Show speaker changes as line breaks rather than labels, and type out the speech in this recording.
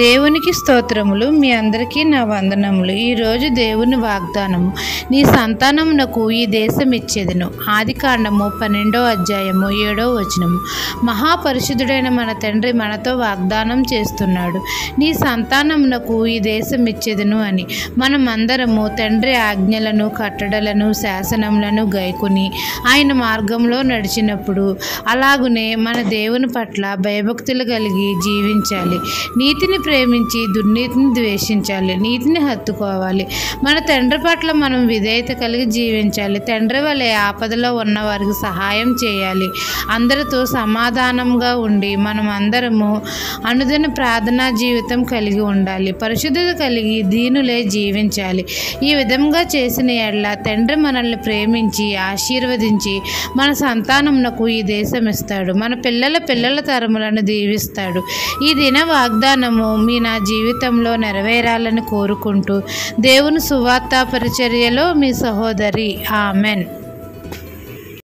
దేవునికి స్తోత్రములు. మీ అందరికీ నా వందనములు. ఈరోజు దేవుని వాగ్దానము, నీ సంతానమునకు ఈ దేశం ఇచ్చేదను. ఆదికాండము 12వ అధ్యాయము 7వ వచనము. మహాపరిశుద్ధుడైన మన తండ్రి మనతో వాగ్దానం చేస్తున్నాడు, నీ సంతానమునకు ఈ దేశం ఇచ్చేదను అని. మనమందరము తండ్రి ఆజ్ఞలను, కట్టడలను, శాసనములను గైకొని ఆయన మార్గంలో నడిచినప్పుడు అలాగునే మన దేవుని పట్ల భయభక్తులు కలిగి జీవించాలి. నీతిని ప్రేమించి దుర్నీతిని ద్వేషించాలి. నీతిని హత్తుకోవాలి. మన తండ్రి పట్ల మనం విధేయత కలిగి జీవించాలి. తండ్రి వలె ఆపదలో ఉన్న వారికి సహాయం చేయాలి. అందరితో సమాధానంగా ఉండి మనం అందరము అనుదిన ప్రార్థనా జీవితం కలిగి ఉండాలి. పరిశుద్ధత కలిగి దీనులే జీవించాలి. ఈ విధంగా చేసిన ఎడల తండ్రి మనల్ని ప్రేమించి ఆశీర్వదించి మన సంతానమునకు ఈ దేశం ఇస్తాడు. మన పిల్లల తరములను దీవిస్తాడు. ఈ దిన వాగ్దానము నా జీవితంలో నెరవేరాలని కోరుకుంటూ దేవుని సువార్త పరిచర్యలో మీ సహోదరి. ఆమెన్.